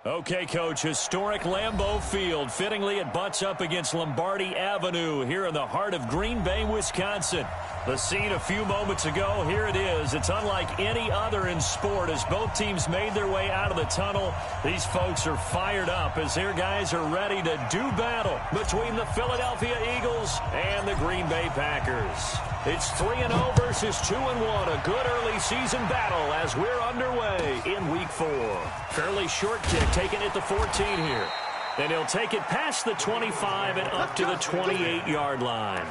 Okay, Coach, historic Lambeau Field. Fittingly, it butts up against Lombardi Avenue here in the heart of Green Bay, Wisconsin. The scene a few moments ago, here it is. It's unlike any other in sport as both teams made their way out of the tunnel. These folks are fired up as their guys are ready to do battle between the Philadelphia Eagles and the Green Bay Packers. It's 3-0 versus 2-1, a good early season battle as we're underway in Week 4. Fairly short kick taken at the 14 here. And he'll take it past the 25 and up to the 28-yard line.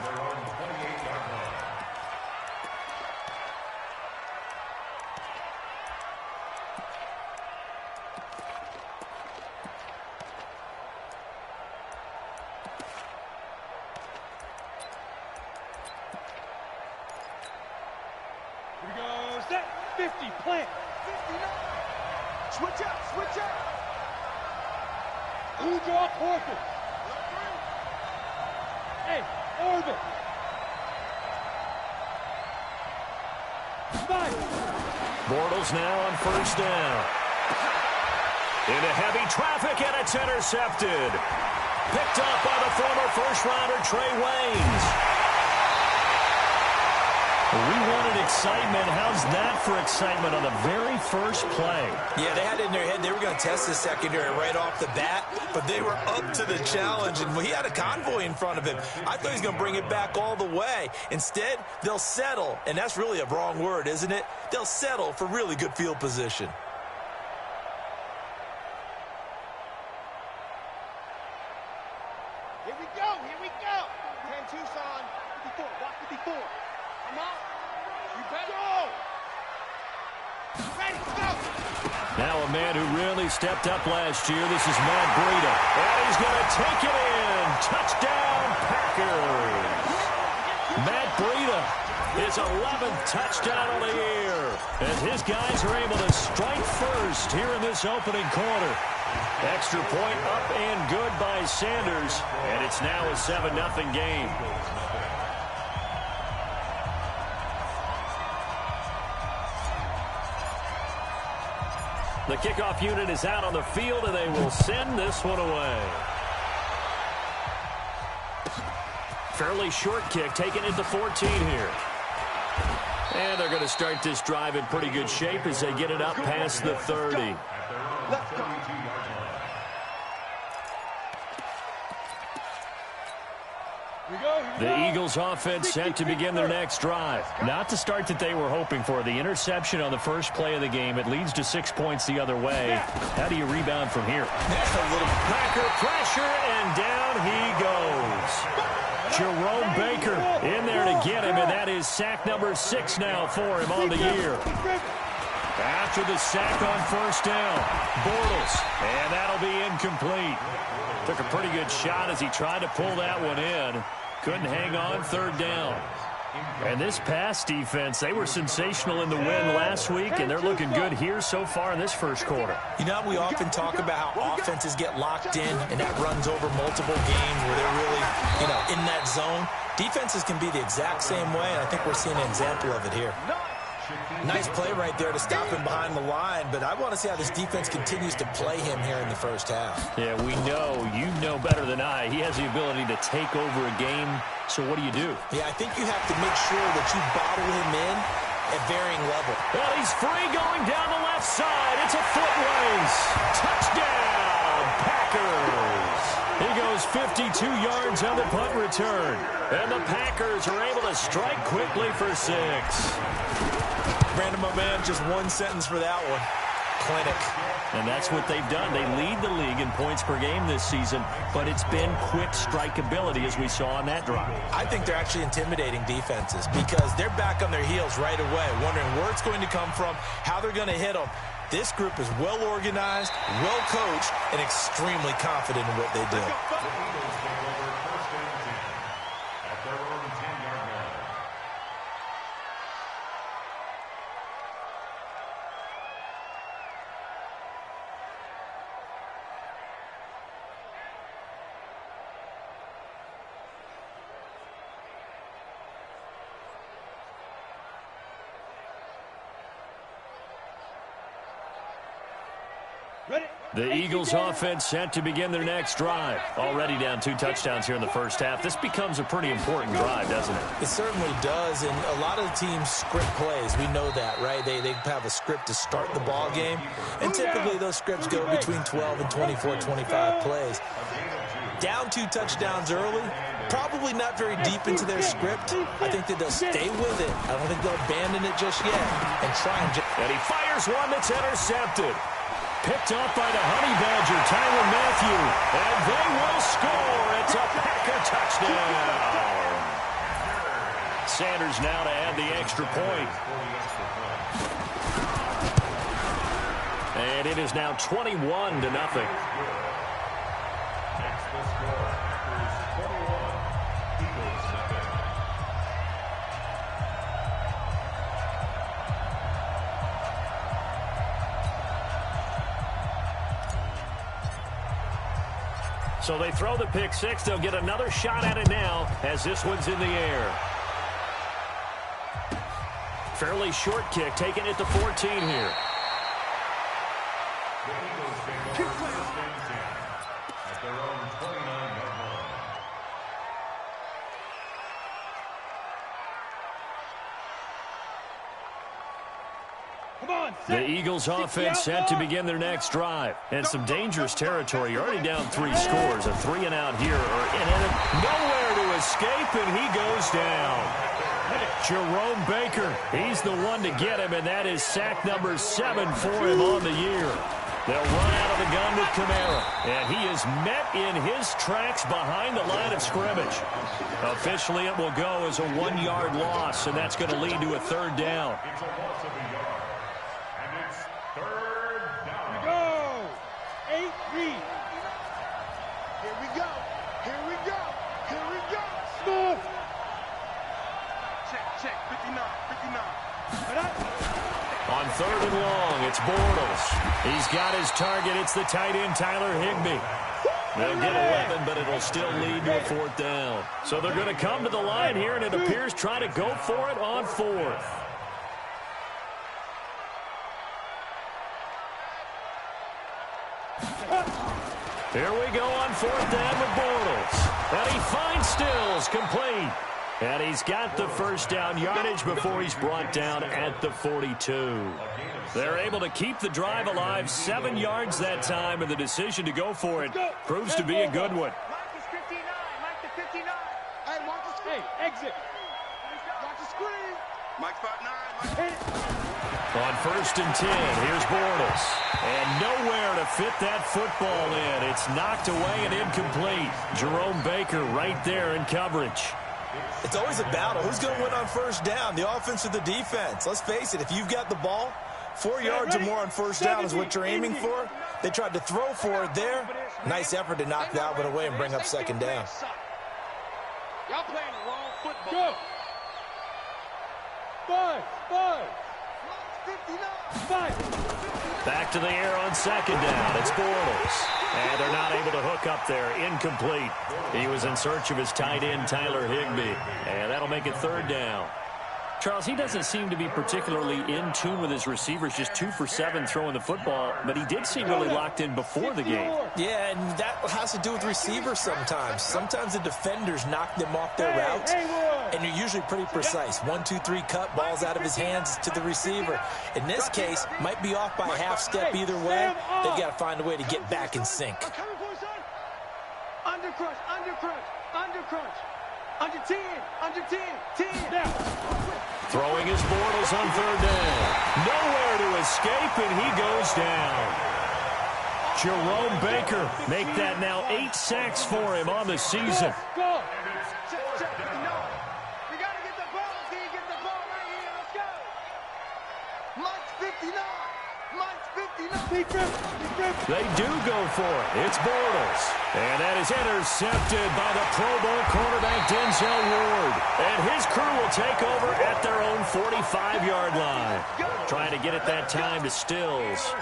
Now on first down. Into heavy traffic, and it's intercepted. Picked up by the former first-rounder Trey Waynes. We wanted excitement. How's that for excitement on the very first play? Yeah, they had it in their head they were going to test the secondary right off the bat, but they were up to the challenge, and he had a convoy in front of him. I thought he was going to bring it back all the way. Instead, they'll settle, and that's really a wrong word, isn't it? They'll settle for really good field position. Here we go, here we go. 10 Tucson, 54, block 54. Come on. You better go. Ready, go. Now a man who really stepped up last year. This is Matt Breida. And he's going to take it in. Touchdown, Packers. Matt Breida, his 11th touchdown of the year. As his guys are able to strike first here in this opening quarter. Extra point up and good by Sanders. And it's now a 7-0 game. The kickoff unit is out on the field, and they will send this one away. Fairly short kick taken at the 14 here. And they're going to start this drive in pretty good shape as they get it up past the 30. The Eagles offense set to begin their next drive. Not the start that they were hoping for. The interception on the first play of the game. It leads to 6 points the other way. How do you rebound from here? A little Packer pressure, and down he goes. Jerome Baker in there to get him, and that is sack number 6 now for him on the year. After the sack on first down, Bortles, and that'll be incomplete. Took a pretty good shot as he tried to pull that one in. Couldn't hang on third down. And this pass defense, they were sensational in the win last week, and they're looking good here so far in this first quarter. You know, we often talk about how offenses get locked in, and that runs over multiple games where they're really, in that zone. Defenses can be the exact same way, and I think we're seeing an example of it here. Nice play right there to stop him behind the line, but I want to see how this defense continues to play him here in the first half. Yeah, we know. You know better than I. He has the ability to take over a game, so what do you do? Yeah, I think you have to make sure that you bottle him in at varying level. Well, he's free going down the left side. It's a foot race. Touchdown, Packers. He goes 52 yards on the punt return. And the Packers are able to strike quickly for 6. Brandon, my man, just one sentence for that one. Clinic. And that's what they've done. They lead the league in points per game this season, but it's been quick strikeability as we saw on that drive. I think they're actually intimidating defenses because they're back on their heels right away, wondering where it's going to come from, how they're going to hit them. This group is well organized, well coached, and extremely confident in what they do. The Eagles offense set to begin their next drive. Already down 2 touchdowns here in the first half. This becomes a pretty important drive, doesn't it? It certainly does, and a lot of the teams script plays. We know that, right? They have a script to start the ball game, and typically those scripts go between 12 and 24, 25 plays. Down 2 touchdowns early, probably not very deep into their script. I think that they'll stay with it. I don't think they'll abandon it just yet and try and he fires one that's intercepted. Picked up by the Honey Badger, Tyrann Mathieu. And they will score. It's a Packer touchdown. Sanders now to add the extra point. And it is now 21-0. So they throw the pick six. They'll get another shot at it now as this one's in the air. Fairly short kick, taking it to 14 here. The Eagles offense set to begin their next drive. And some dangerous territory. You're already down 3 scores. A 3-and-out here. Nowhere to escape, and he goes down. Jerome Baker, he's the one to get him, and that is sack number 7 for him on the year. They'll run out of the gun with Kamara, and he is met in his tracks behind the line of scrimmage. Officially, it will go as a 1-yard loss, and that's going to lead to a 3rd down. On 3rd and long, it's Bortles. He's got his target. It's the tight end, Tyler Higbee. They'll get 11, but it'll still lead to a 4th down. So they're going to come to the line here, and it appears try to go for it on 4th. Here we go on 4th down with Bortles. And he finds Stills, complete. And he's got the 1st down yardage before he's brought down at the 42. They're able to keep the drive alive, 7 yards that time, and the decision to go for it proves to be a good one. Mike is 59. Mike the 59. Hey, watch the screen. Hey, exit. Watch the screen. Mike 59. On 1st and 10, here's Bortles. And nowhere to fit that football in. It's knocked away and incomplete. Jerome Baker right there in coverage. It's always a battle. Who's going to win on 1st down, the offense or the defense? Let's face it, if you've got the ball, 4 yards or more on 1st down is what you're aiming for. They tried to throw for it there. Nice effort to knock that one away and bring up 2nd down. Y'all playing the wrong football. Go. 5. 59. Back to the air on 2nd down. It's Bortles. And they're not able to hook up there. Incomplete. He was in search of his tight end, Tyler Higbee. And that'll make it 3rd down. Charles, he doesn't seem to be particularly in tune with his receivers, just 2 for 7 throwing the football, but he did seem really locked in before the game. Yeah, and that has to do with receivers sometimes. Sometimes the defenders knock them off their routes, and you're usually pretty precise. 1, 2, 3 cut, balls out of his hands to the receiver. In this case, might be off by a half step either way. They've got to find a way to get back in sync. Under crunch, under crunch, under crunch. Under 10, under 10, 10. Now. Throwing his Bortles on 3rd down. Nowhere to escape, and he goes down. Jerome Baker make that now 8 sacks for him on the season. Go. Check. No. We got to get the ball. Can you get the ball right here? Let's go. Mike's 59. Mike's 59. They do go for it. It's Bortles. And that is intercepted by the Pro Bowl cornerback Denzel Ward. And his crew will take over at their own 45-yard line. Trying to get it that time to Stills.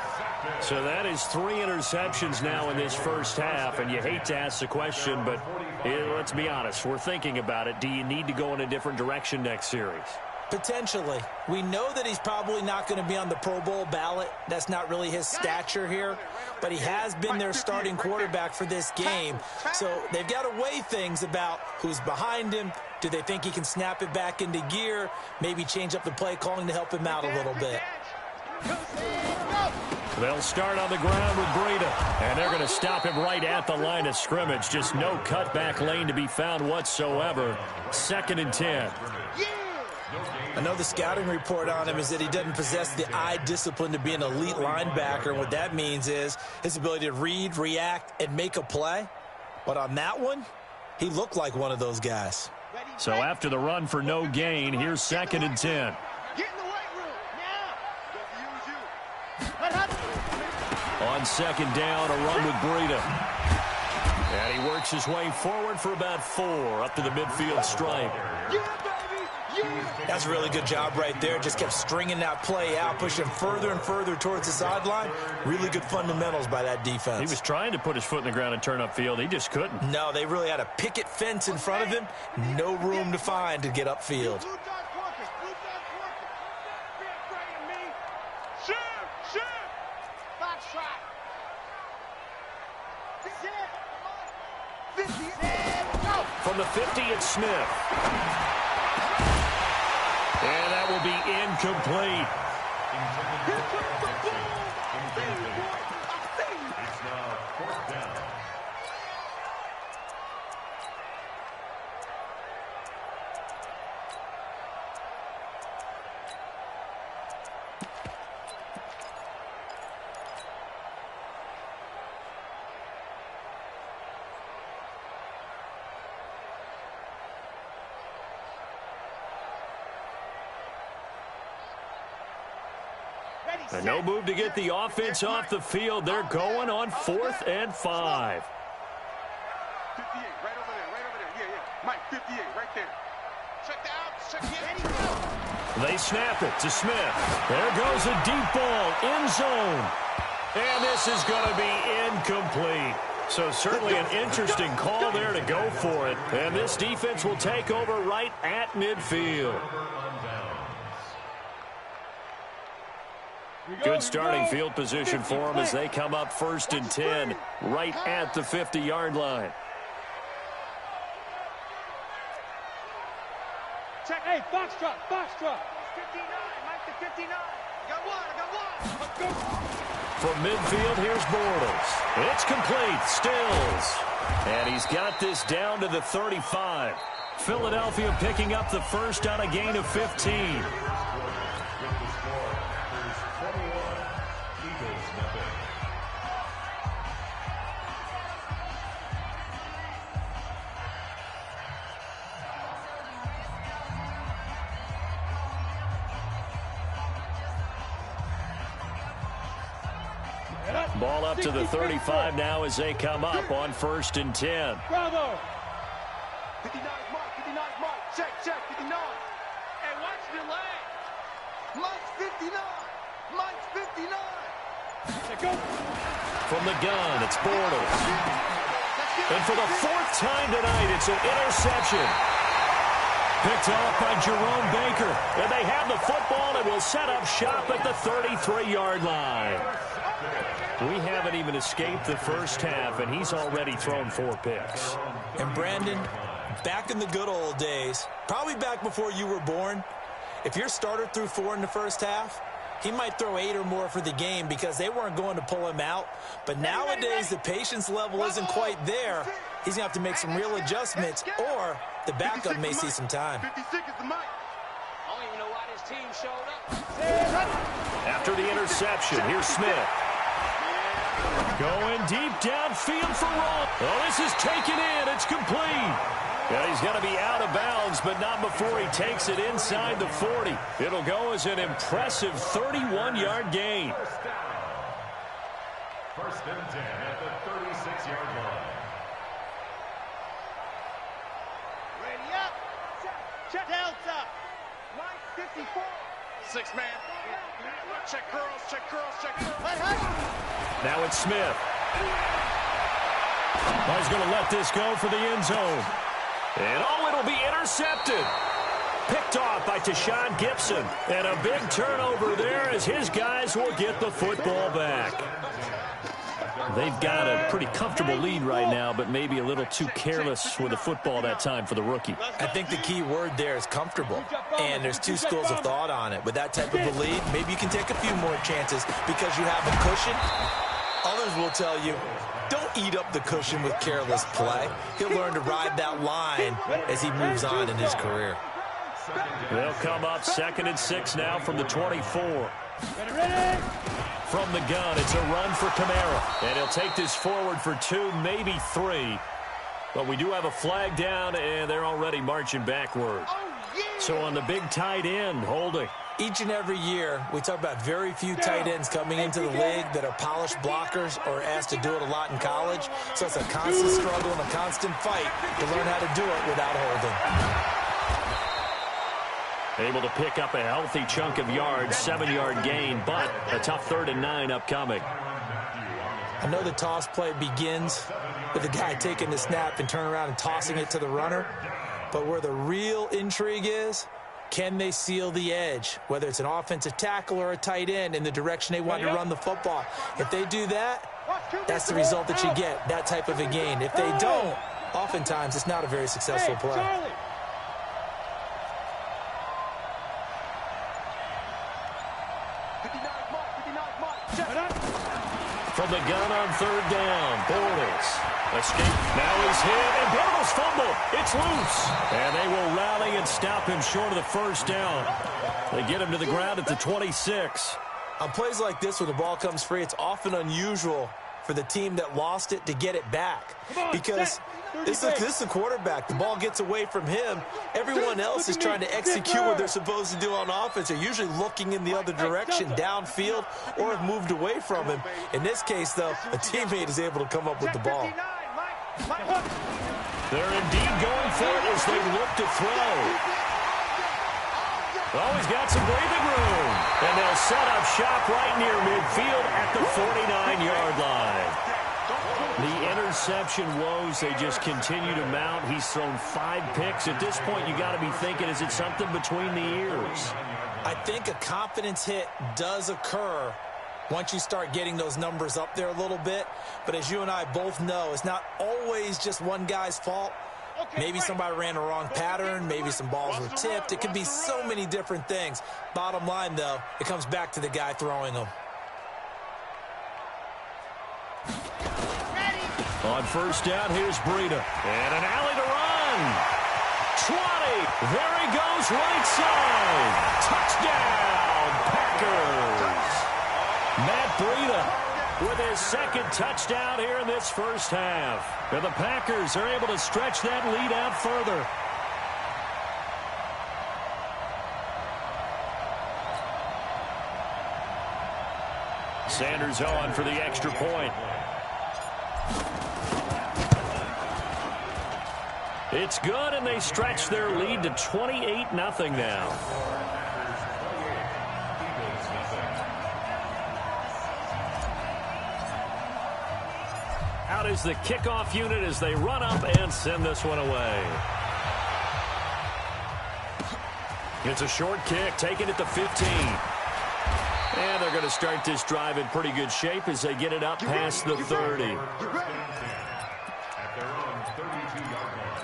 So that is 3 interceptions now in this first half. And you hate to ask the question, but let's be honest. We're thinking about it. Do you need to go in a different direction next series? Potentially. We know that he's probably not going to be on the Pro Bowl ballot. That's not really his stature here. But he has been their starting quarterback for this game. So they've got to weigh things about who's behind him. Do they think he can snap it back into gear? Maybe change up the play calling to help him out a little bit. They'll start on the ground with Breida, and they're going to stop him right at the line of scrimmage. Just no cutback lane to be found whatsoever. 2nd and 10. I know the scouting report on him is that he doesn't possess the eye discipline to be an elite linebacker. And what that means is his ability to read, react, and make a play. But on that one, he looked like one of those guys. So after the run for no gain, here's 2nd and 10. Get in the weight room now. On 2nd down, a run with Breida. And he works his way forward for about 4 up to the midfield stripe. That's a really good job right there. Just kept stringing that play out, pushing further and further towards the sideline. Really good fundamentals by that defense. He was trying to put his foot in the ground and turn upfield. He just couldn't. No, they really had a picket fence in front of him. No room to find to get upfield. From the 50, it's Smith. And that will be incomplete. It's now 4th down. And no move to get the offense off the field. They're going on 4th and 5. 58, right over there. Yeah. Mike, 58, right there. Check the out. They snap it to Smith. There goes a deep ball, end zone. And this is going to be incomplete. So certainly an interesting call there to go for it. And this defense will take over right at midfield. Good starting field position for them as they come up 1st and 10 right at the 50-yard line. Check, hey, Foxtrot. 59, Mike the 59. I got one. Let's go. From midfield, here's Bortles. It's complete, Stills. And he's got this down to the 35. Philadelphia picking up the first on a gain of 15. Ball up to the 35 now as they come up on 1st and 10. Bravo. 59 Mark. Check, 59. Hey, watch the leg. Mike's 59. Let's go. From the gun, it's Bortles. And for the 4th time tonight, it's an interception. Picked off by Jerome Baker. And they have the football and will set up shop at the 33-yard line. We haven't even escaped the first half, and he's already thrown 4 picks. And Brandon, back in the good old days, probably back before you were born, if your starter threw 4 in the first half, he might throw 8 or more for the game because they weren't going to pull him out. But nowadays, the patience level isn't quite there. He's going to have to make some real adjustments, or the backup may see some time. 56 is the Mike. I don't even know why this team showed up. After the interception, here's Smith. Going deep downfield for Roll. Oh, this is taken in. It's complete. Yeah, he's got to be out of bounds, but not before he takes it inside the 40. It'll go as an impressive 31-yard gain. First and 10 at the 36-yard line. Ready up. Check Delta. Mike 54. 6 man. Check curls. Now it's Smith. He's going to let this go for the end zone. And it'll be intercepted. Picked off by Tashawn Gibson. And a big turnover there as his guys will get the football back. They've got a pretty comfortable lead right now, but maybe a little too careless with the football that time for the rookie. I think the key word there is comfortable, and there's two schools of thought on it. With that type of a lead, maybe you can take a few more chances because you have a cushion. Others will tell you, don't eat up the cushion with careless play. He'll learn to ride that line as he moves on in his career. They'll come up 2nd and 6 now from the 24. From the gun, it's a run for Kamara. And he'll take this forward for 2, maybe 3. But we do have a flag down, and they're already marching backward. So on the big tight end, holding. Each and every year, we talk about very few tight ends coming into the league that are polished blockers or asked to do it a lot in college. So it's a constant struggle and a constant fight to learn how to do it without holding. Able to pick up a healthy chunk of yards, 7-yard gain, but a tough 3rd and 9 upcoming. I know the toss play begins with the guy taking the snap and turning around and tossing it to the runner. But where the real intrigue is, can they seal the edge, whether it's an offensive tackle or a tight end, in the direction they want to run the football? If they do that, that's the result that you get, that type of a gain. If they don't, oftentimes it's not a very successful play. From the gun on 3rd down, Bortles. Escape. Now he's hit, and Bortles fumble. It's loose. And they will rally and stop him short of the 1st down. They get him to the ground at the 26. On plays like this where the ball comes free, it's often unusual for the team that lost it to get it back. Because this is a quarterback. The ball gets away from him. Everyone else is trying to execute what they're supposed to do on offense. They're usually looking in the other direction, downfield, or have moved away from him. In this case, though, a teammate is able to come up with the ball. They're indeed going for it as they look to throw. Oh, he's got some breathing room. And they'll set up shop right near midfield at the 49-yard line. The interception woes, they just continue to mount. He's thrown 5 picks. At this point, you got to be thinking, is it something between the ears? I think a confidence hit does occur once you start getting those numbers up there a little bit. But as you and I both know, it's not always just one guy's fault. Maybe somebody ran a wrong pattern. Maybe some balls were tipped. It could be so many different things. Bottom line, though, it comes back to the guy throwing them. On 1st down, here's Breida. And an alley to run. 20. There he goes, right side. Touchdown, Packers. Matt Breida with his 2nd touchdown here in this 1st half. And the Packers are able to stretch that lead out further. Sanders on for the extra point. It's good, and they stretch their lead to 28-0 now. Out is the kickoff unit as they run up and send this one away. It's a short kick, taken at the 15. And they're going to start this drive in pretty good shape as they get it up past the 30. At their own 32-yard line.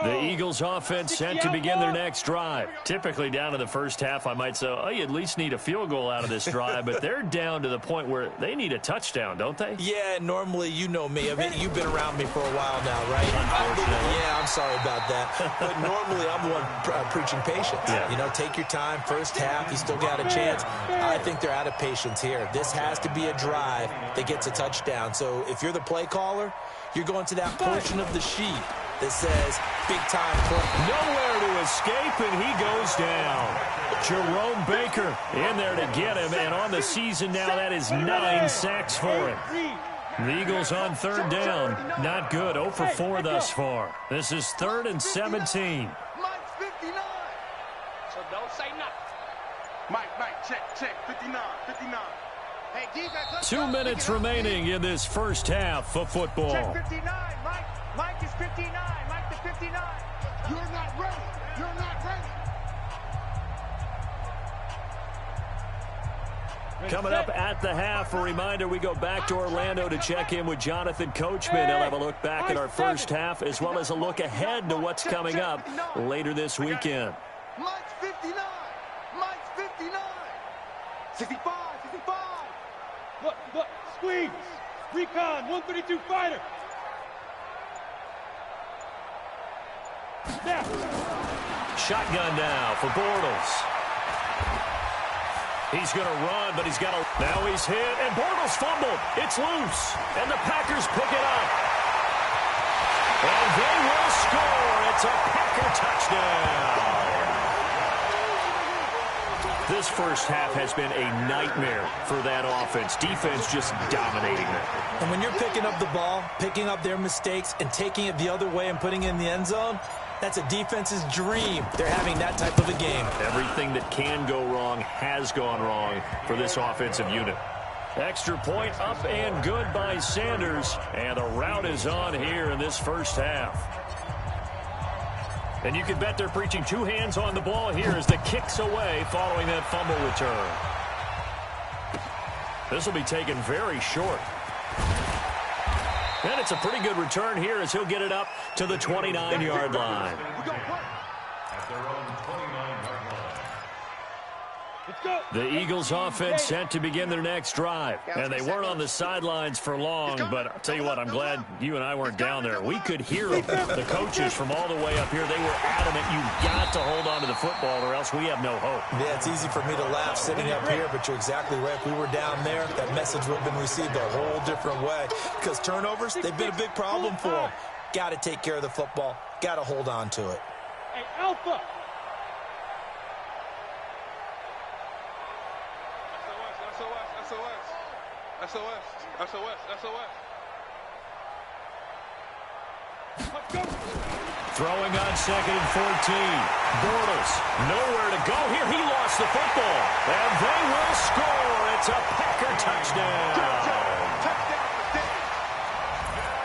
The Eagles offense set to begin their next drive. Typically down in the 1st half, I might say, oh, you at least need a field goal out of this drive, but they're down to the point where they need a touchdown, don't they? Yeah, normally, you know me. I mean, you've been around me for a while now, right? I'm sorry about that. But normally, I'm the one preaching patience. Yeah. You know, take your time. 1st half, you still got a chance. I think they're out of patience here. This has to be a drive that gets a touchdown. So if you're the play caller, you're going to that portion of the sheet that says big-time play. Nowhere to escape, and he goes down. Jerome Baker in there to get him, and on the season now, that is 9 sacks for him. The Eagles on 3rd down. Not good. 0 for 4 thus far. This is 3rd and 17. Mike's 59. So don't say nothing. Mike, check. 59. Hey, defense, 2 minutes remaining in this 1st half of football. check 59, Mike. Mike is 59. Mike to 59. You're not ready. You're not ready. Coming up at the half, a reminder, we go back to Orlando to check in with Jonathan Coachman. He'll have a look back at our first half as well as a look ahead to what's coming up later this weekend. Mike's 59. Mike's 59. 65. 65. Look, squeeze. Recon, 132 fighter. Snap. Shotgun now for Bortles. He's going to run, but he's got to... Now he's hit, and Bortles fumbled. It's loose, and the Packers pick it up. And they will score. It's a Packer touchdown. This first half has been a nightmare for that offense. Defense just dominating them. And when you're picking up the ball, picking up their mistakes, and taking it the other way and putting it in the end zone, that's a defense's dream. They're having that type of a game. Everything that can go wrong has gone wrong for this offensive unit. Extra point up and good by Sanders. And the rout is on here in this first half. And you can bet they're preaching two hands on the ball here as the kick's away following that fumble return. This will be taken very short. And it's a pretty good return here as he'll get it up to the 29-yard line. At their own 29-yard line. Let's go. The Eagles offense set to begin their next drive. And they weren't on the sidelines for long, but I'll tell you what, I'm glad you and I weren't down there. We could hear the coaches from all the way up here. They were adamant, you've got to hold on to the football or else we have no hope. Yeah, it's easy for me to laugh sitting up here, but you're exactly right. If we were down there, that message would have been received a whole different way. Because turnovers, they've been a big problem for them. Got to take care of the football. Got to hold on to it. Hey, Alpha. Let's go. Throwing on 2nd and 14. Bortles, nowhere to go here. He lost the football. And they will score. It's a Packer touchdown.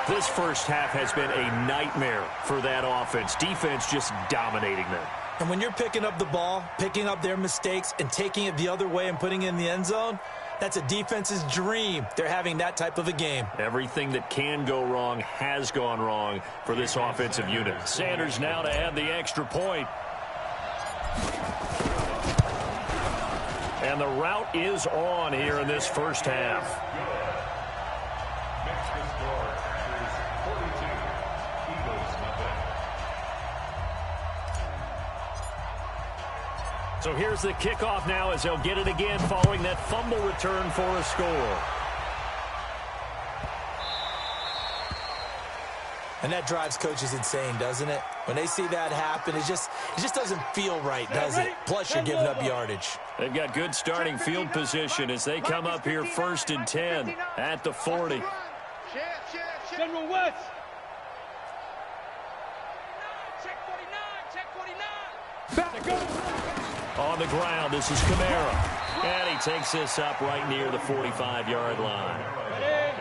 This first half has been a nightmare for that offense. Defense just dominating them. And when you're picking up the ball, picking up their mistakes, and taking it the other way and putting it in the end zone, that's a defense's dream. They're having that type of a game. Everything that can go wrong has gone wrong for this offensive unit. Sanders now to add the extra point. And the rout is on here in this first half. Makes the score Packers 42, Eagles nothing. So here's the kickoff now as they'll get it again following that fumble return for a score. And that drives coaches insane, doesn't it? When they see that happen, it just doesn't feel right, does it? Plus, you're giving up yardage. They've got good starting field position as they come up here 1st and 10 at the 40. General West. Check 49. Check 49. Back. Go. On the ground, this is Kamara. And he takes this up right near the 45-yard line.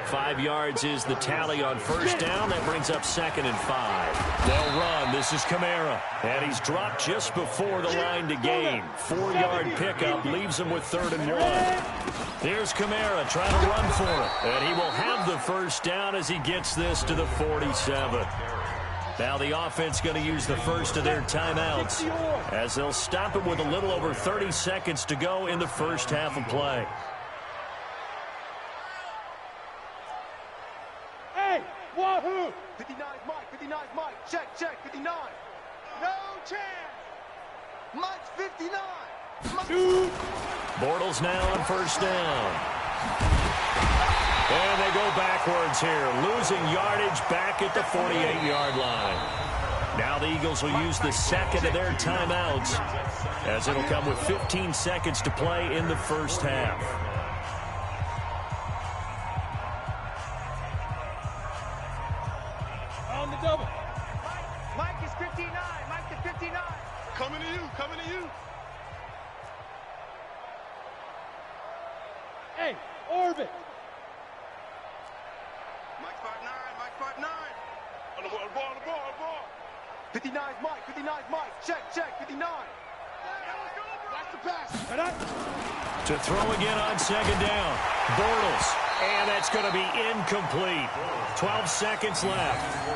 5 yards is the tally on first down. That brings up 2nd and 5. They'll run. This is Kamara. And he's dropped just before the line to gain. 4-yard pickup leaves him with 3rd and 1. Here's Kamara trying to run for it. And he will have the first down as he gets this to the 47. Now the offense going to use the first of their timeouts as they'll stop it with a little over 30 seconds to go in the first half of play. Hey, Wahoo! 59 Mike. 59 Mike. Check. 59. No chance. Mike's 59. Shoot. Bortles now on first down. And they go backwards here, losing yardage back at the 48-yard line. Now the Eagles will use the second of their timeouts as it'll come with 15 seconds to play in the first half. On the double. Mike is 59. Mike to 59. Coming to you. Hey, orbit. Mike 5'9", Mike 5'9". 59's Mike. 59's Mike. Check. 59. That's the pass. To throw again on second down. Bortles. And that's going to be incomplete. 12 seconds left.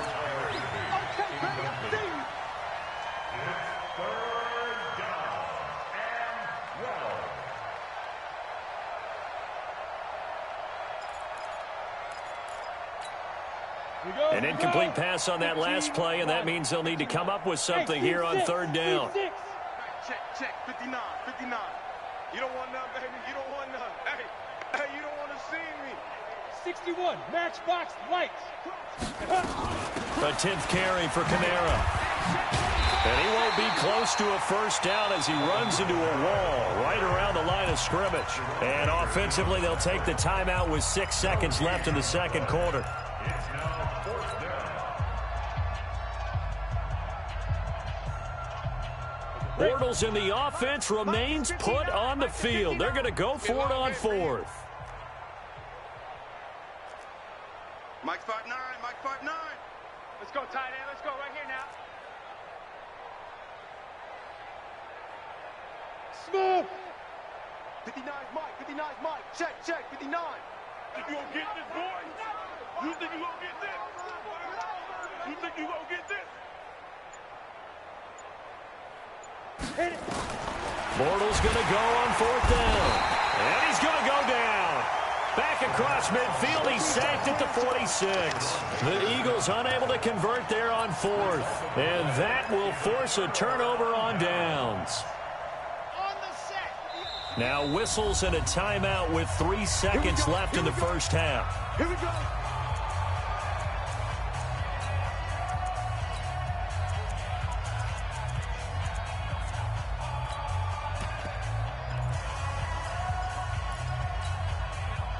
Okay, baby, I see you. An incomplete pass on that last play, and that means they'll need to come up with something here on third down. Check. 59. You don't want none, baby. You don't want none. Hey, you don't want to see me. 61, matchbox lights. A 10th carry for Kamara. And he won't be close to a first down as he runs into a wall right around the line of scrimmage. And offensively, they'll take the timeout with 6 seconds left in the second quarter. Bortles in the offense remains put on the field. They're going to go for it on fourth. Mike's 5'9". Let's go, tight end. Let's go right here now. Smooth. 59's Mike. Check. 59. You gonna get this, boy? You think you gonna get this? You think you gonna get this? Hit it. Bortles going to go on fourth down. And he's going to go down. Back across midfield, he's sacked at the 46. The Eagles unable to convert there on fourth. And that will force a turnover on downs. Now whistles and a timeout with 3 seconds left in the first half. Here we go.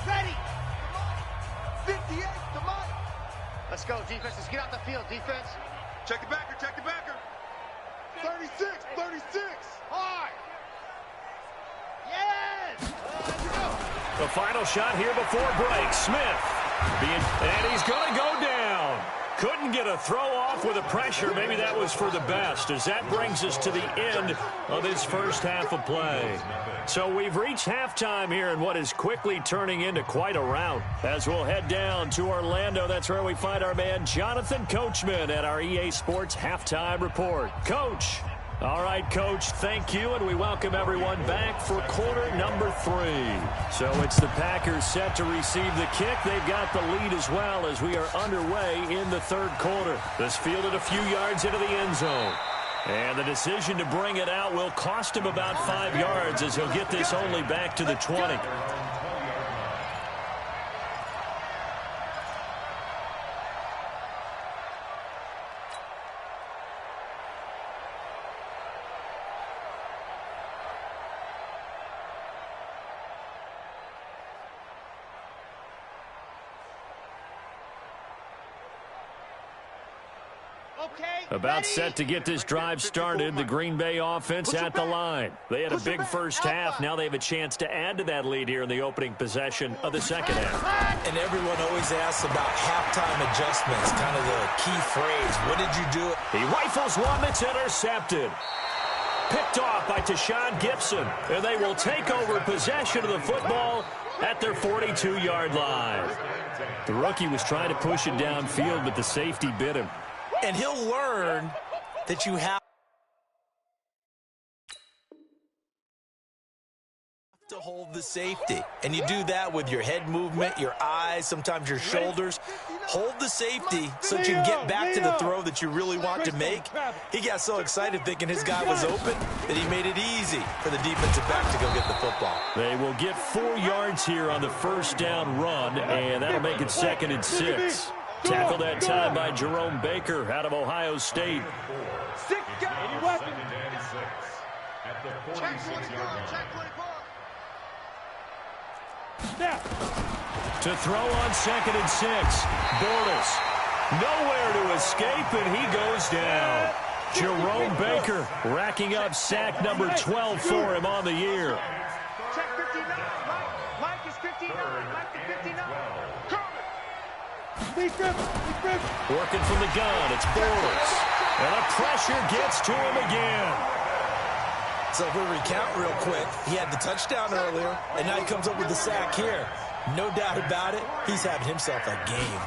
Ready. 58 to Mike. Let's go, defense. Let's get out the field, defense. Check the backer. 36. High. Yes! The final shot here before break. Smith. And he's going to go down. Couldn't get a throw off with the pressure. Maybe that was for the best, as that brings us to the end of this first half of play. So we've reached halftime here in what is quickly turning into quite a rout. As we'll head down to Orlando, that's where we find our man Jonathan Coachman at our EA Sports Halftime Report. Coach. All right, Coach, thank you, and we welcome everyone back for quarter number 3. So it's the Packers set to receive the kick. They've got the lead as well as we are underway in the third quarter. This fielded a few yards into the end zone. And the decision to bring it out will cost him about 5 yards as he'll get this only back to the 20. About set to get this drive started, the Green Bay offense at the line. They had a big first half. Now they have a chance to add to that lead here in the opening possession of the second half. And everyone always asks about halftime adjustments, kind of the key phrase. What did you do? He rifles one that's intercepted. Picked off by Tashawn Gibson. And they will take over possession of the football at their 42-yard line. The rookie was trying to push it downfield, but the safety bit him. And he'll learn that you have to hold the safety. And you do that with your head movement, your eyes, sometimes your shoulders. Hold the safety so that you can get back to the throw that you really want to make. He got so excited thinking his guy was open that he made it easy for the defensive back to go get the football. They will get 4 yards here on the first down run, and that'll make it 2nd and 6. Tackled that time by Jerome Baker out of Ohio State. 6 guys. At the 46-yard line. Snap. To throw on 2nd and 6. Bortles. Nowhere to escape, and he goes down. Jerome Baker racking up sack number 12 for him on the year. Check 59. Mike is 59. Mike is 59. Working from the gun, it's Bortles. And the pressure gets to him again. So if we recount real quick, he had the touchdown earlier, and now he comes up with the sack here. No doubt about it, he's having himself a game.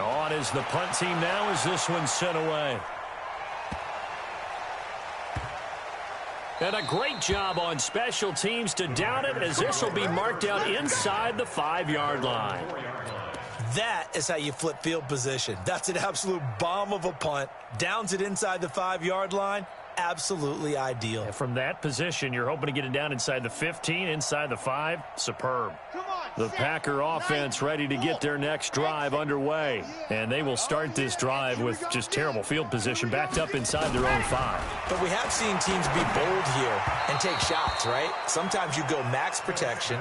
On is the punt team now as this one's sent away. And a great job on special teams to down it, as this will be marked out inside the 5-yard line. That is how you flip field position. That's an absolute bomb of a punt. Downs it inside the 5-yard line. Absolutely ideal. And from that position, you're hoping to get it down inside the 15, inside the 5. Superb. The Packer offense ready to get their next drive underway. And they will start this drive with just terrible field position backed up inside their own 5. But we have seen teams be bold here and take shots, right? Sometimes you go max protection,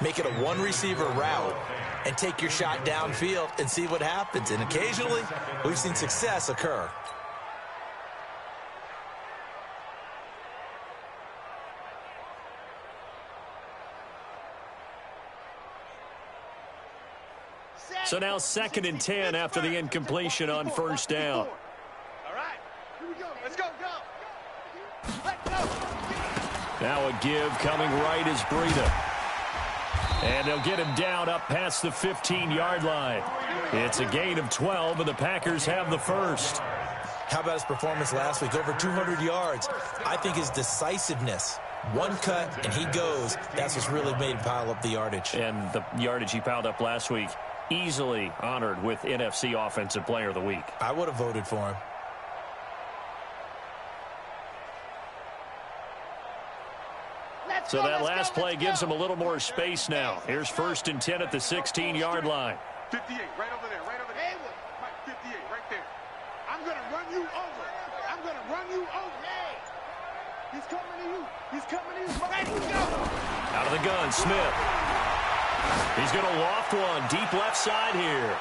make it a one-receiver route, and take your shot downfield and see what happens. And occasionally, we've seen success occur. So now 2nd and 10 after the incompletion on first down. All right, here we go. Let's go, go. Let's go. Now a give coming right is Breida. And they'll get him down up past the 15-yard line. It's a gain of 12, and the Packers have the first. How about his performance last week? Over 200 yards. I think his decisiveness, one cut and he goes, that's what's really made him pile up the yardage. And the yardage he piled up last week, easily honored with NFC Offensive Player of the Week. I would have voted for him. So that last play gives him a little more space now. Here's 1st and 10 at the 16-yard line. 58, right over there, right over there. Mike, 58, right there. I'm going to run you over. I'm going to run you over. He's coming to you. He's coming to you. Ready, go. Out of the gun, Smith. He's going to loft one deep left side here.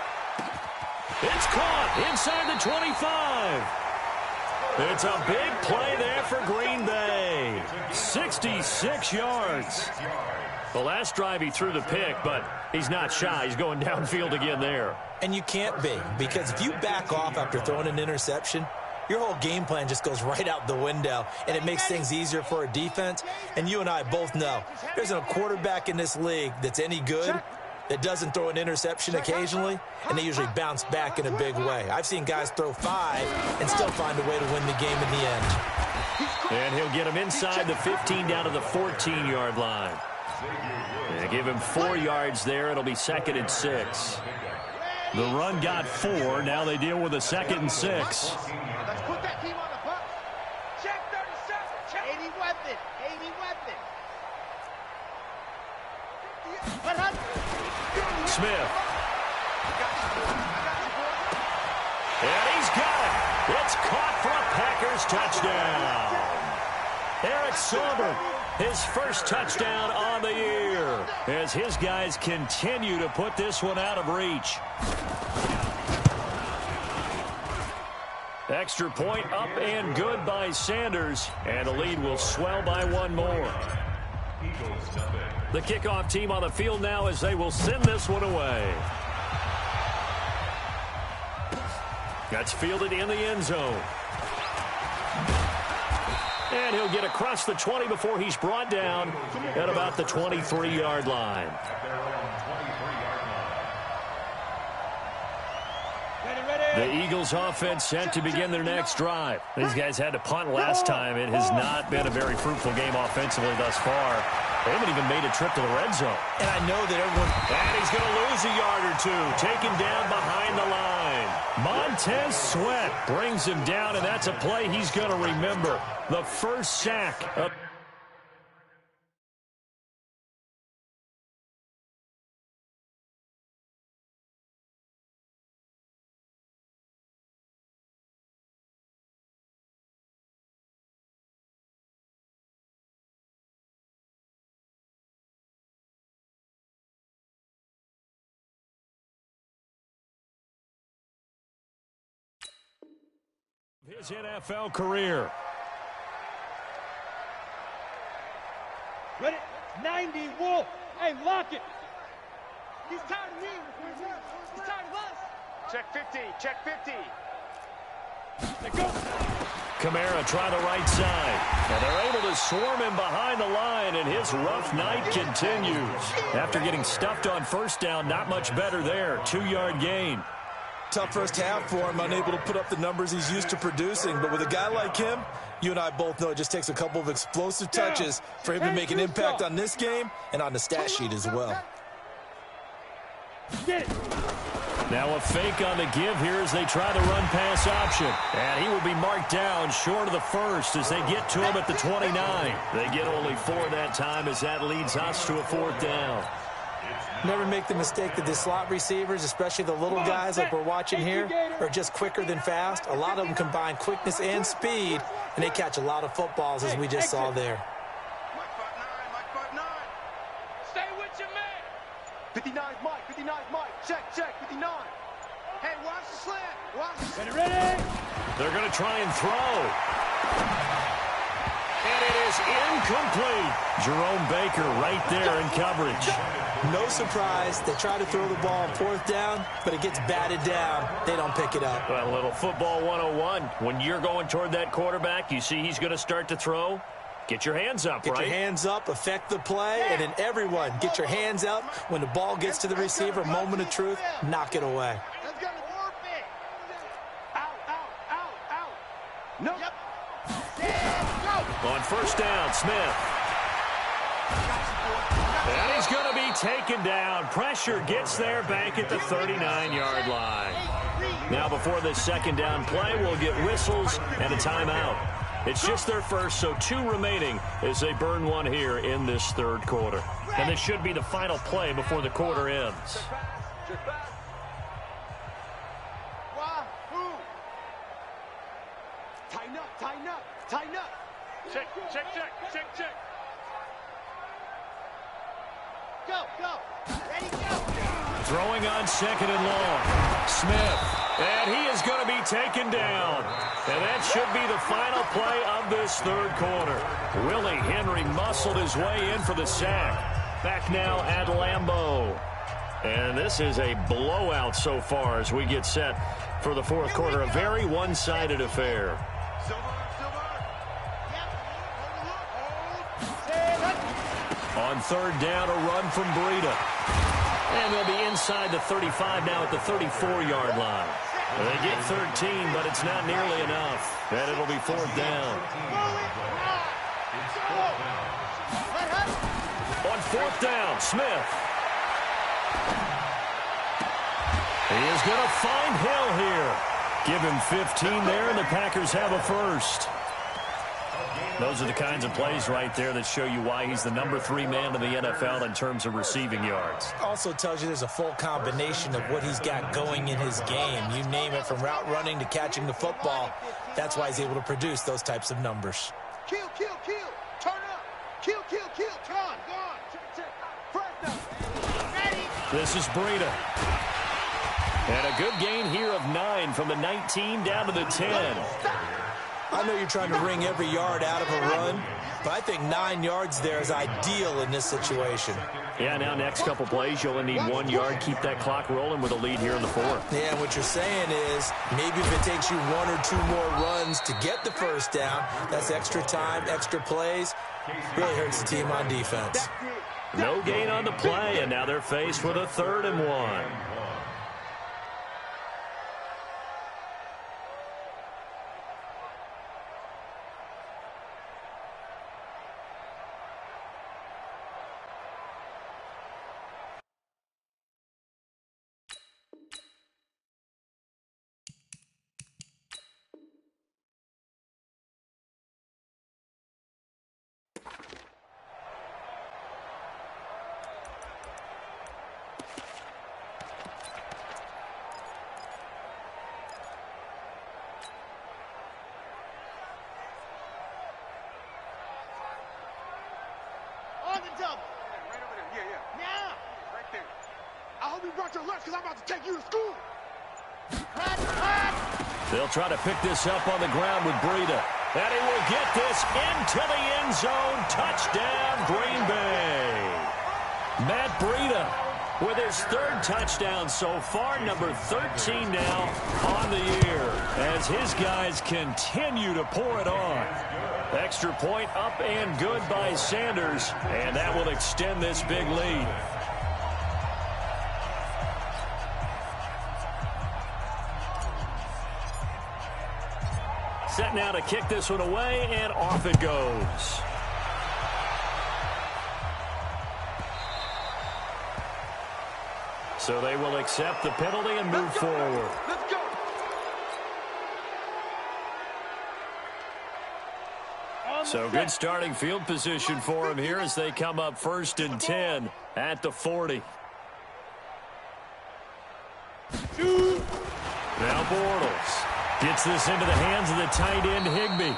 It's caught inside the 25. It's a big play there for Green Bay. 66 yards. The last drive he threw the pick, but he's not shy. He's going downfield again there. And you can't be, because if you back off after throwing an interception, your whole game plan just goes right out the window, and it makes things easier for a defense. And you and I both know there's a quarterback in this league that's any good that doesn't throw an interception occasionally, and they usually bounce back in a big way. I've seen guys throw 5 and still find a way to win the game in the end. And he'll get him inside the 15 down to the 14-yard line. They give him 4 yards there. It'll be 2nd and 6. The run got 4. Now they deal with a 2nd and 6. Let's put that team on the bus. Check 37. Check 80 weapon. 80 weapon. Smith. And he's got it. It's caught for a Packers touchdown. Eric Silver, his first touchdown on the year, as his guys continue to put this one out of reach. Extra point up and good by Sanders, and the lead will swell by 1 more. The kickoff team on the field now as they will send this one away. That's fielded in the end zone. And he'll get across the 20 before he's brought down at about the 23-yard line. The Eagles offense set to begin their next drive. These guys had to punt last time. It has not been a very fruitful game offensively thus far. They haven't even made a trip to the red zone. And I know that everyone... And he's going to lose a yard or two. Taken down behind the line. Montez Sweat brings him down, and that's a play he's going to remember. The first sack of... his NFL career. Ready? 90, Wolf. Hey, lock it. He's tired of me. He's tired of us. Check 50. Check 50. Let go. Kamara trying the right side. And they're able to swarm him behind the line, and his rough night continues. After getting stuffed on first down, not much better there. 2-yard gain. Tough first half for him, unable to put up the numbers he's used to producing. But with a guy like him, you and I both know it just takes a couple of explosive touches for him to make an impact on this game and on the stat sheet as well. Get it. Now a fake on the give here as they try the run-pass option. And he will be marked down short of the first as they get to him at the 29. They get only 4 that time as that leads us to a 4th down. Never make the mistake that the slot receivers, especially the little guys like we're watching here, are just quicker than fast. A lot of them combine quickness and speed, and they catch a lot of footballs as we just saw there. Mike 5'9", Stay with your man. 59's Mike, 59's Mike. Check, 59. Hey, watch the slant. Watch the slant. Ready. They're going to try and throw. And it is incomplete. Jerome Baker right there in coverage. No surprise. They try to throw the ball on 4th down, but it gets batted down. They don't pick it up. Well, a little football 101. When you're going toward that quarterback, you see he's going to start to throw. Get your hands up, Get right? your hands up, affect the play, and then everyone get your hands up. When the ball gets to the receiver, moment of truth, knock it away. That's gonna warp it. Out. No. Yep. Go. On first down, Smith. And he's going to be taken down. Pressure gets there back at the 39-yard line. Now before this second down play, we'll get whistles and a timeout. It's just their first, so 2 remaining as they burn one here in this 3rd quarter. And this should be the final play before the quarter ends. Wahoo! Tighten up. Check. Go. Ready, go. Throwing on 2nd and long. Smith. And he is going to be taken down. And that should be the final play of this 3rd quarter. Willie Henry muscled his way in for the sack. Back now at Lambeau. And this is a blowout so far as we get set for the 4th quarter. A very one-sided affair. On 3rd down, a run from Breida. And they'll be inside the 35 now at the 34-yard line. They get 13, but it's not nearly enough. And it'll be 4th down. On 4th down, Smith. He is going to find Hill here. Give him 15 there, and the Packers have a first. Those are the kinds of plays right there that show you why he's the number 3 man in the NFL in terms of receiving yards. Also tells you there's a full combination of what he's got going in his game. You name it, from route running to catching the football. That's why he's able to produce those types of numbers. Kill. Turn up. Kill. Turn. Go on. Check. First down. Ready. This is Breida. And a good gain here of 9 from the 19 down to the 10. I know you're trying to wring every yard out of a run, but I think 9 yards there is ideal in this situation. Yeah, now next couple plays, you'll only need 1 yard. Keep that clock rolling with a lead here in the 4th. Yeah, what you're saying is maybe if it takes you 1 or 2 more runs to get the first down, that's extra time, extra plays. Really hurts the team on defense. No gain on the play, and now they're faced with a 3rd and 1. Because I'm about to take you to school. They'll try to pick this up on the ground with Breida. And he will get this into the end zone. Touchdown, Green Bay. Matt Breida with his third touchdown so far, number 13 now on the year, as his guys continue to pour it on. Extra point up and good by Sanders, and that will extend this big lead. Set now to kick this one away, and off it goes. So they will accept the penalty and move forward. Let's go. So good starting field position for him here as they come up 1st and 10 at the 40. Now Bortles gets this into the hands of the tight end Higbee.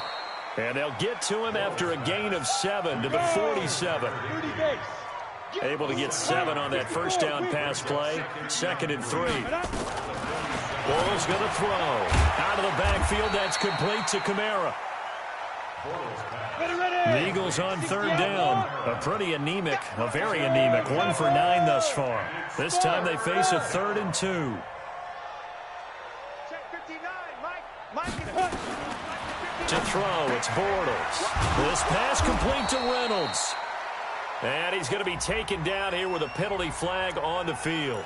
And they'll get to him after a gain of 7 to the 47. Able to get 7 on that first down pass play. 2nd and 3. Bortles going to throw. Out of the backfield, that's complete to Kamara. The Eagles on 3rd down. A pretty anemic, a very anemic 1 for 9 thus far. This time they face a 3rd and 2. To throw, it's Bortles. This pass complete to Reynolds. And he's going to be taken down here with a penalty flag on the field.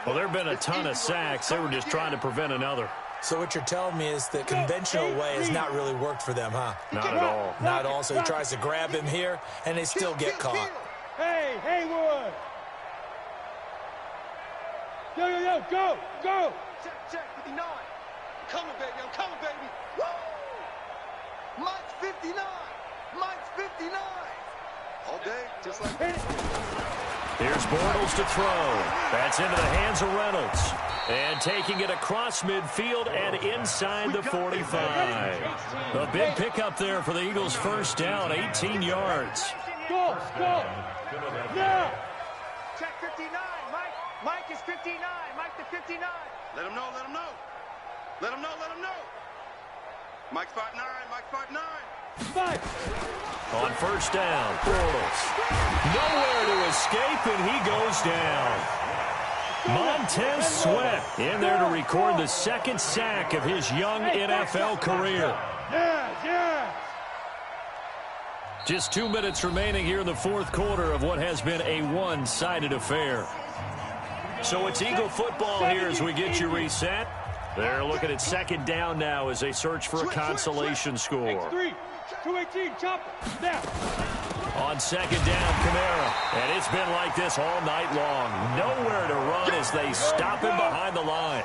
Well, there have been a ton of sacks. They were just trying to prevent another. So what you're telling me is the conventional way has not really worked for them, huh? Not at all. Not at all. So he tries to grab him here, and they still get caught. Hey, Haywood! Yo, go! Check, 59. I'm coming, baby. Woo! Mike's 59. All day, just like that. Here's Bortles to throw. That's into the hands of Reynolds. And taking it across midfield and inside the 45. A big pickup there for the Eagles' first down, 18 yards. Go! Now! Check 59, Mike. Mike is 59. Mike the 59. Let him know. Mike's 5'9". On first down, Bortles. Nowhere to escape, and he goes down. Montez Sweat in there to record the 2nd sack of his young NFL career. Yes! Just 2 minutes remaining here in the 4th quarter of what has been a one-sided affair. So it's Eagle football here as we get you reset. They're looking at 2nd down now as they search for a consolation score. 218, chopper, now. On 2nd down, Kamara. And it's been like this all night long. Nowhere to run as they stop him behind the line.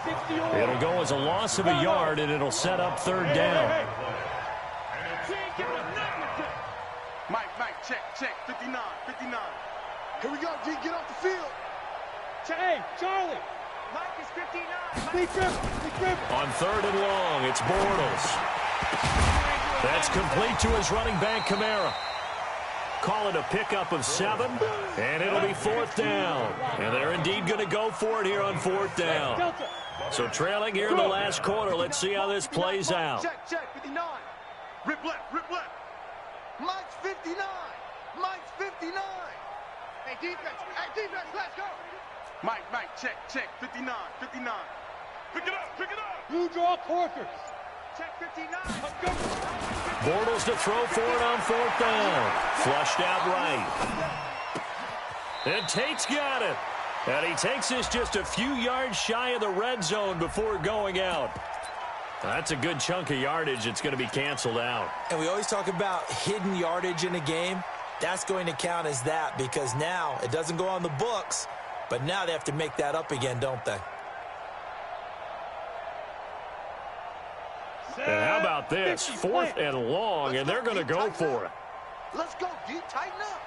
It'll go as a loss of a yard, and it'll set up 3rd down. Mike, check, 59. Here we go, G, get off the field. Hey, Charlie. Mike is 59. Big grip. On 3rd and long, it's Bortles. That's complete to his running back, Kamara. Call it a pickup of 7, and it'll be 4th down. And they're indeed going to go for it here on 4th down. So trailing here in the last quarter, let's see how this plays out. Check, 59. Rip left. Mike's 59. Hey, defense, let's go. Mike, check, 59. Pick it up. Blue draw quarters. Check 59. Bortles to throw for it on 4th down. Flushed out right. And Tate's got it. And he takes this just a few yards shy of the red zone before going out. That's a good chunk of yardage. It's going to be canceled out. And we always talk about hidden yardage in a game. That's going to count as that because now it doesn't go on the books, but now they have to make that up again, don't they? And how about this? 4th and long, and they're going to go for it. Let's go, D. Tighten up.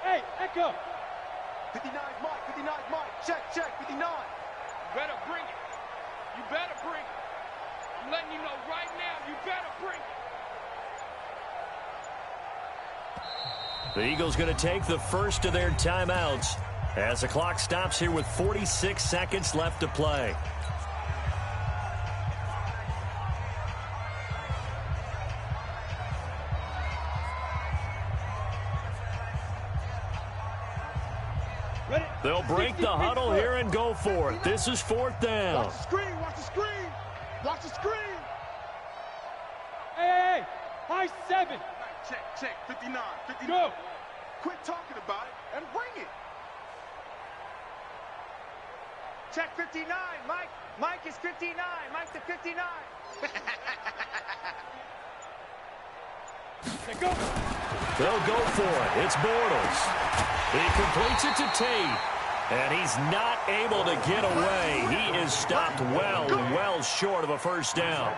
Hey, Echo. 59 Mike. Check, 59. You better bring it. I'm letting you know right now, you better bring it. The Eagles going to take the first of their timeouts as the clock stops here with 46 seconds left to play. They'll break the huddle here and go for it. This is 4th down. Watch the screen. Watch the screen. Watch the screen. Hey, high 7. Check. 59. 59. Go. Quit talking about it and bring it. Check 59, Mike. Mike is 59. Mike to 59. Go. They'll go for it. It's Bortles. He completes it to Tate. And he's not able to get away. He is stopped well short of a first down.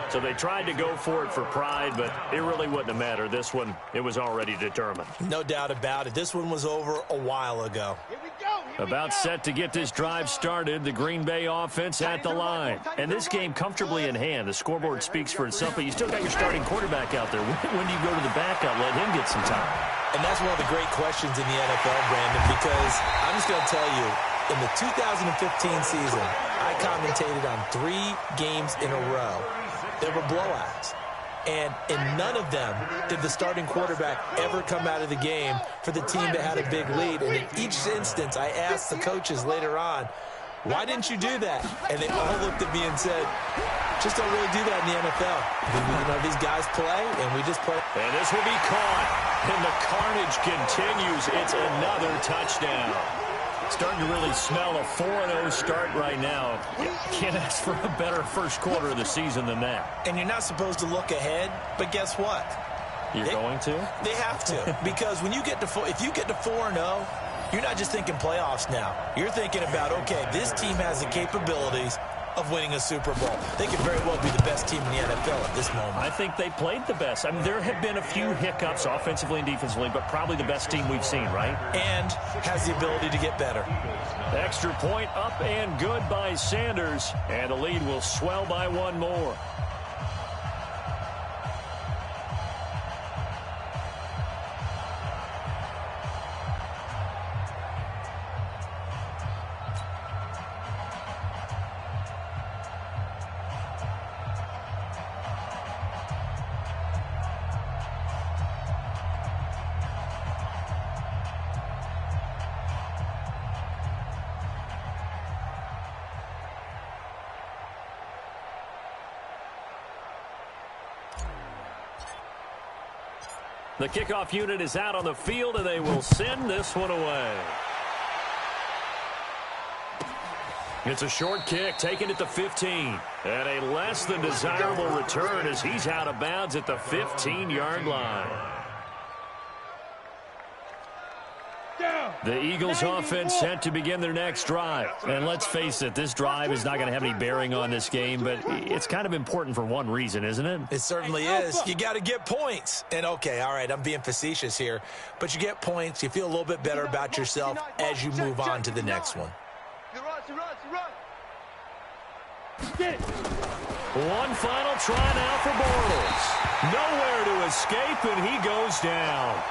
So they tried to go for it for pride, but it really wouldn't have mattered. This one, it was already determined. No doubt about it. This one was over a while ago. Here we go. About set to get this drive started, the Green Bay offense at the line. And this game comfortably in hand. The scoreboard speaks for itself, but you still got your starting quarterback out there. When do you go to the backup? Let him get some time. And that's one of the great questions in the NFL, Brandon, because I'm just going to tell you, in the 2015 season, I commentated on 3 games in a row. They were blowouts. And in none of them did the starting quarterback ever come out of the game for the team that had a big lead. And in each instance, I asked the coaches later on, why didn't you do that? And they all looked at me and said, just don't really do that in the NFL. You know, these guys play, and we just play. And this will be caught. And the carnage continues. It's another touchdown. Starting to really smell a 4-0 start right now. Can't ask for a better first quarter of the season than that. And you're not supposed to look ahead, but guess what? You're going to? They have to. Because when you get to if you get to 4-0, you're not just thinking playoffs now. You're thinking about, okay, this team has the capabilities of winning a Super Bowl. They could very well be the best team in the NFL at this moment. I think they played the best. I mean, there have been a few hiccups offensively and defensively, but probably the best team we've seen, right? And has the ability to get better. Extra point up and good by Sanders, and the lead will swell by 1 more. The kickoff unit is out on the field, and they will send this one away. It's a short kick, taken at the 15. And a less than desirable return as he's out of bounds at the 15-yard line. The Eagles offense set to begin their next drive. And let's face it, this drive is not going to have any bearing on this game, but it's kind of important for one reason, isn't it? It certainly is. You got to get points. And, okay, all right, I'm being facetious here, but you get points. You feel a little bit better about yourself as you move on to the next one. Get it. One final try now for Bortles. Nowhere to escape, and he goes down.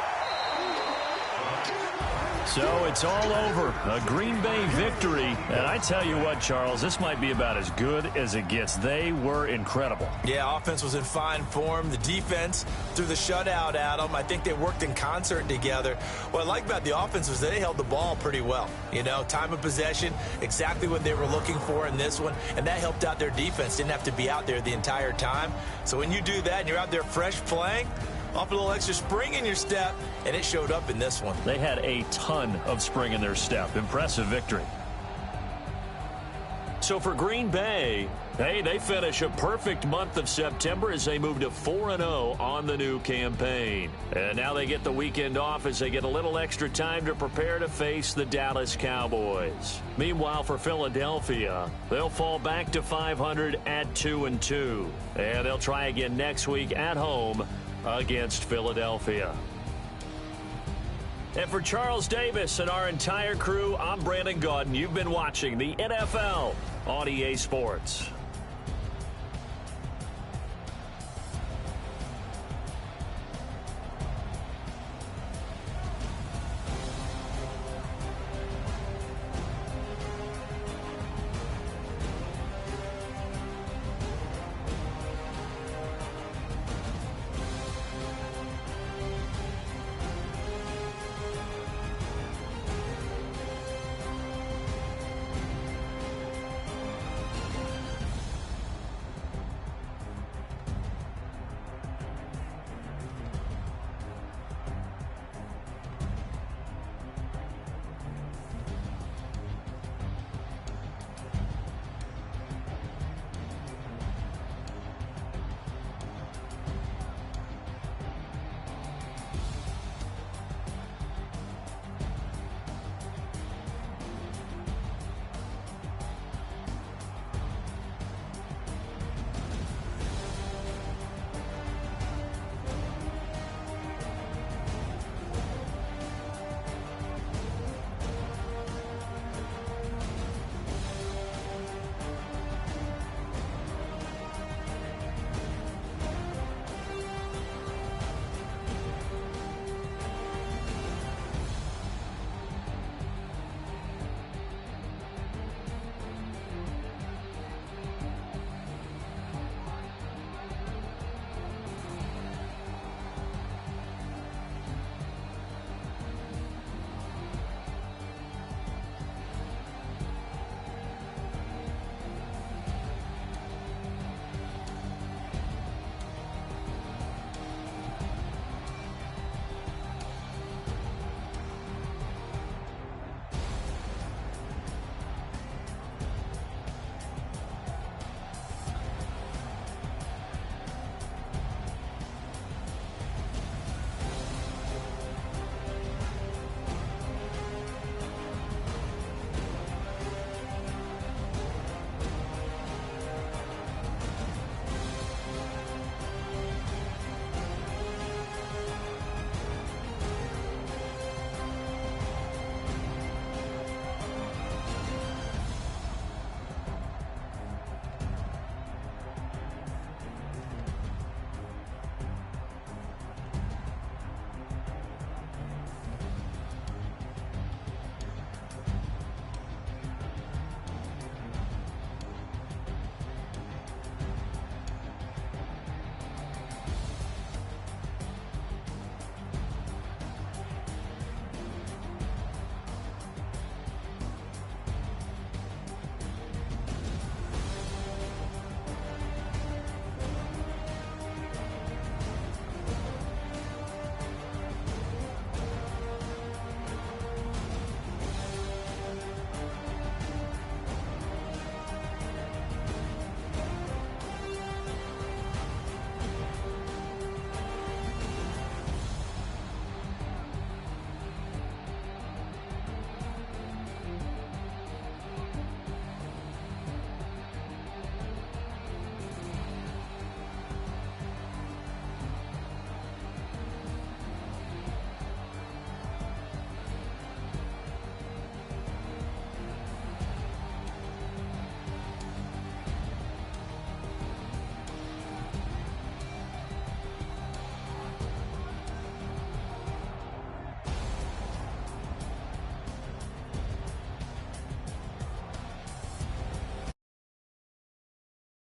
So it's all over. A Green Bay victory. And I tell you what, Charles, this might be about as good as it gets. They were incredible. Yeah, offense was in fine form. The defense threw the shutout at them. I think they worked in concert together. What I like about the offense was they held the ball pretty well. You know, time of possession, exactly what they were looking for in this one. And that helped out their defense. Didn't have to be out there the entire time. So when you do that and you're out there fresh playing, off a little extra spring in your step, and it showed up in this one. They had a ton of spring in their step. Impressive victory. So for Green Bay, hey, they finish a perfect month of September as they move to 4-0 on the new campaign. And now they get the weekend off as they get a little extra time to prepare to face the Dallas Cowboys. Meanwhile, for Philadelphia, they'll fall back to 500 at 2-2. And they'll try again next week at home against Philadelphia. And for Charles Davis and our entire crew, I'm Brandon Gaudin. You've been watching the NFL on EA Sports.